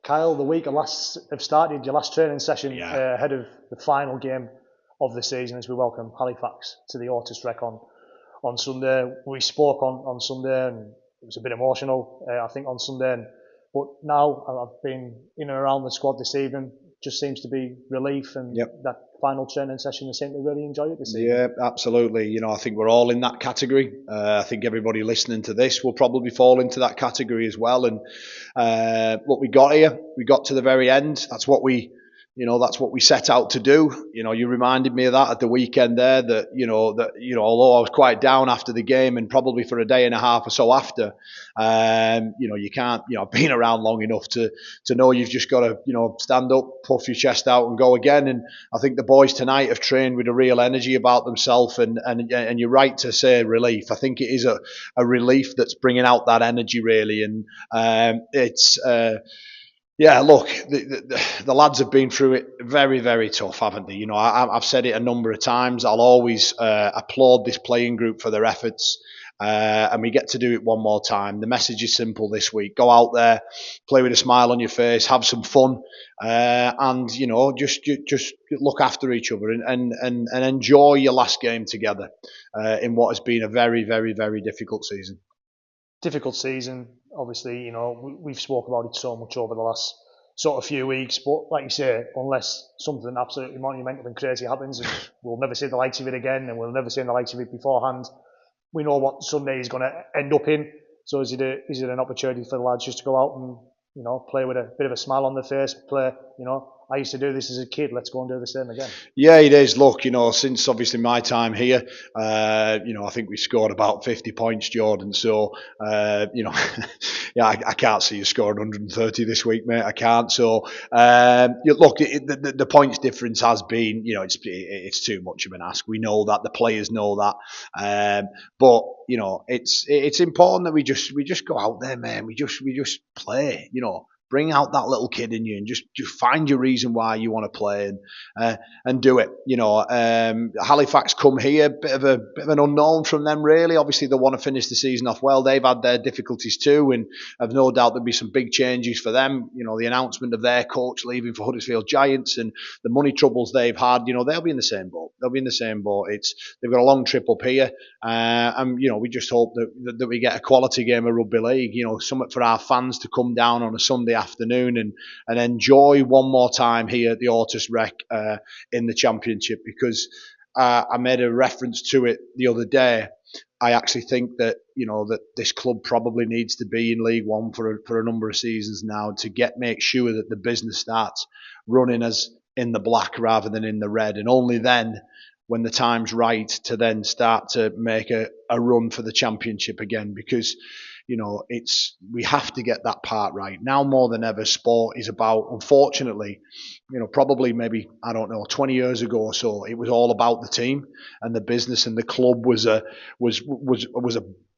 Kyle, the week have started your last training session Yeah, ahead of the final game of the season as we welcome Halifax to the Ortus Rec on Sunday. We spoke on Sunday and it was a bit emotional, I think, on Sunday. But now I've been in and around the squad this evening. Just seems to be relief, and yep. that final training session, they seem to really enjoy it this evening. Yeah, absolutely. I think we're all in that category. I think everybody listening to this will probably fall into that category as well. And what we got here, we got to the very end. That's what we set out to do. You reminded me of that at the weekend there. Although I was quite down after the game and probably for a day and a half or so after, you can't. I've been around long enough to know you've just got to, stand up, puff your chest out, and go again. And I think the boys tonight have trained with a real energy about themselves, and you're right to say relief. I think it is a relief that's bringing out that energy really, and it's. Yeah, look, the lads have been through it very, very tough, haven't they? I've said it a number of times. I'll always applaud this playing group for their efforts, and we get to do it one more time. The message is simple this week: go out there, play with a smile on your face, have some fun, and just look after each other and enjoy your last game together in what has been a very, very, very difficult season. Difficult season, obviously. We've spoke about it so much over the last sort of few weeks, but like you say, unless something absolutely monumental and crazy happens, and we'll never see the likes of it again, and we'll never see the likes of it beforehand, we know what Sunday is going to end up in. So is it an opportunity for the lads just to go out and play with a bit of a smile on their face, play, I used to do this as a kid, let's go and do the same again. Yeah, it is. Look, since obviously my time here, I think we scored about 50 points, Jordan. So, yeah, I can't see you scoring 130 this week, mate. I can't. So, look, the points difference has been, it's too much of an ask. We know that, the players know that, but it's important that we just go out there, man. We just play, bring out that little kid in you and just find your reason why you want to play and do it. Halifax come here, bit of an unknown from them really. Obviously they want to finish the season off well. They've had their difficulties too, and I've no doubt there'll be some big changes for them. The announcement of their coach leaving for Huddersfield Giants and the money troubles they've had, they'll be in the same boat. They've got a long trip up here, and we just hope that we get a quality game of rugby league. Something for our fans to come down on a Sunday afternoon and enjoy one more time here at the Ortus Rec in the Championship, because I made a reference to it the other day. I actually think that that this club probably needs to be in League One for a number of seasons now to make sure that the business starts running as in the black rather than in the red, and only then, when the time's right, to then start to make a run for the Championship again, because we have to get that part right. Now more than ever, sport is about, unfortunately, probably maybe, I don't know, 20 years ago or so, it was all about the team and the business, and the club was a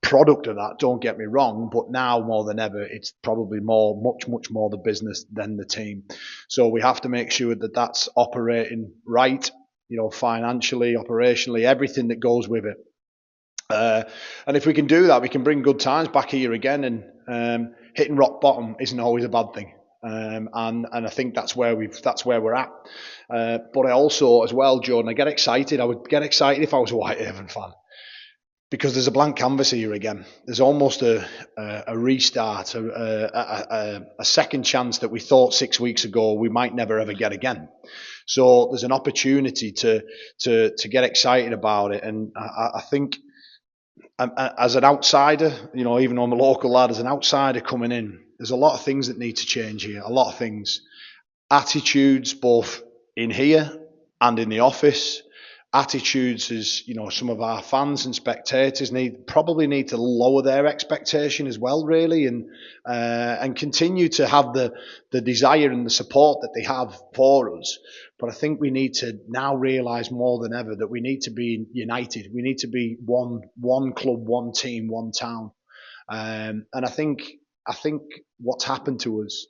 product of that, don't get me wrong, but now more than ever, it's probably much more the business than the team. So we have to make sure that that's operating right, financially, operationally, everything that goes with it. And if we can do that, we can bring good times back here again. And hitting rock bottom isn't always a bad thing. And I think that's where we're at. But I also, as well, Jordan, I get excited. I would get excited if I was a Whitehaven fan, because there's a blank canvas here again. There's almost a restart, a second chance that we thought 6 weeks ago we might never ever get again. So there's an opportunity to get excited about it, and I think, as an outsider, even though I'm a local lad, as an outsider coming in, there's a lot of things that need to change here. A lot of things, attitudes, both in here and in the office. Attitudes as some of our fans and spectators probably need to lower their expectation as well, really, and continue to have the desire and the support that they have for us. But I think we need to now realise more than ever that we need to be united. We need to be one club, one team, one town. And I think what's happened to us,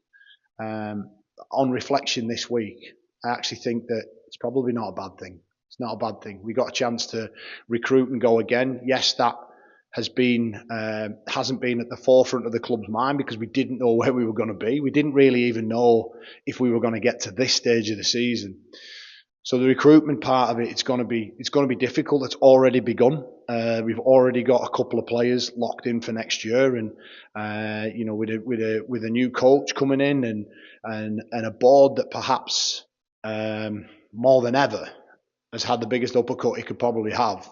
on reflection this week, I actually think that it's probably not a bad thing. It's not a bad thing. We got a chance to recruit and go again. Yes, that hasn't been at the forefront of the club's mind because we didn't know where we were going to be. We didn't really even know if we were going to get to this stage of the season. So the recruitment part of it, it's going to be difficult. It's already begun. We've already got a couple of players locked in for next year, and with a new coach coming in and a board that perhaps more than ever has had the biggest uppercut it could probably have.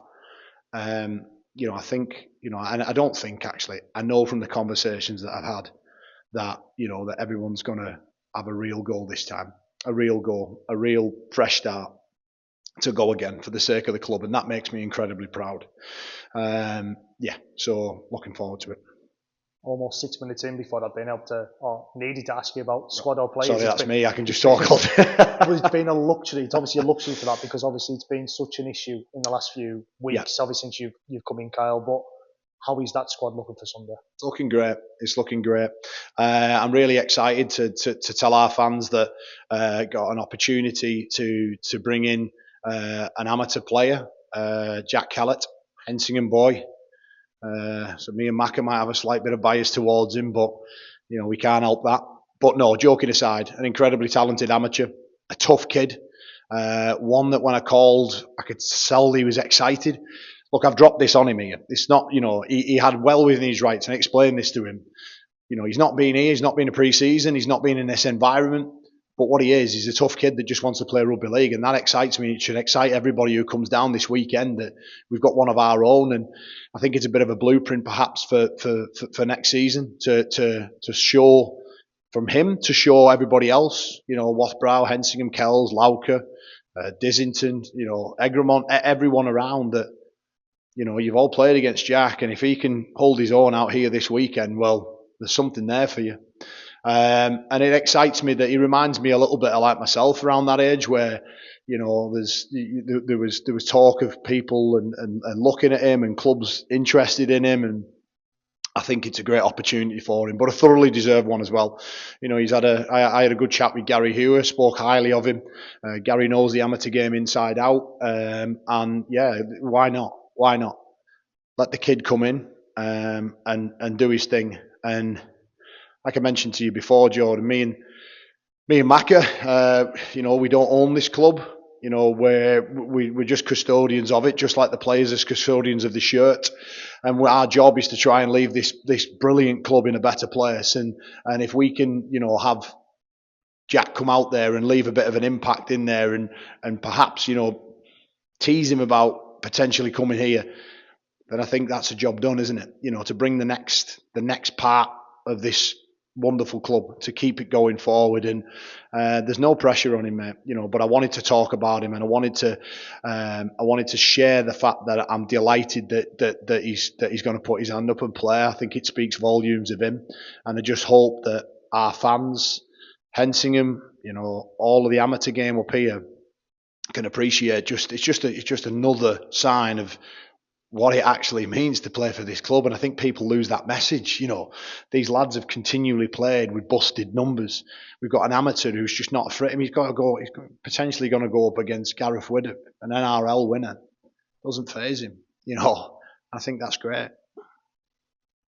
I think, and I don't think actually, I know from the conversations that I've had that everyone's going to have a real goal this time. A real fresh start to go again for the sake of the club, and that makes me incredibly proud. So looking forward to it. Almost 6 minutes in before I've been able to, or needed to ask you about squad or players. Sorry, that's me. I can just talk all day. It's been a luxury. It's obviously a luxury for that because obviously it's been such an issue in the last few weeks, obviously since you've come in, Kyle. But how is that squad looking for Sunday? It's looking great. It's looking great. I'm really excited to tell our fans that got an opportunity to bring in an amateur player, Jack Kellett, Hensingham boy. So me and Macca might have a slight bit of bias towards him, but we can't help that. But no, joking aside, an incredibly talented amateur, a tough kid, one that when I called, I could tell he was excited. Look, I've dropped this on him here. It's not, he had well within his rights, and I explained this to him. He's not been here, he's not been a pre-season, he's not been in this environment. But what he is, he's a tough kid that just wants to play rugby league, and that excites me. It should excite everybody who comes down this weekend that we've got one of our own, and I think it's a bit of a blueprint perhaps for next season to show from him to show everybody else. Wathbrow, Hensingham, Kells, Lauker, Dizzington, Egremont, everyone around that. You've all played against Jack, and if he can hold his own out here this weekend, well, there's something there for you. And it excites me that he reminds me a little bit of like myself around that age, where there was talk of people and looking at him and clubs interested in him, and I think it's a great opportunity for him, but a thoroughly deserved one as well. I had a good chat with Gary Hewer, spoke highly of him. Gary knows the amateur game inside out, and yeah, why not? Why not? Let the kid come in and do his thing. And like I mentioned to you before, Jordan, me and Macca, we don't own this club. We're just custodians of it, just like the players as custodians of the shirt. And our job is to try and leave this brilliant club in a better place. And if we can, have Jack come out there and leave a bit of an impact in there, and perhaps, tease him about potentially coming here, then I think that's a job done, isn't it? To bring the next part of this wonderful club, to keep it going forward. And there's no pressure on him, mate. But I wanted to talk about him, and I wanted to share the fact that I'm delighted that he's going to put his hand up and play. I think it speaks volumes of him, and I just hope that our fans, Hensingham, all of the amateur game up here, can appreciate it's just another sign of what it actually means to play for this club. And I think people lose that message. These lads have continually played with busted numbers. We've got an amateur who's just not afraid. He's potentially going to go up against Gareth Widdop, an NRL winner. Doesn't faze him. I think that's great.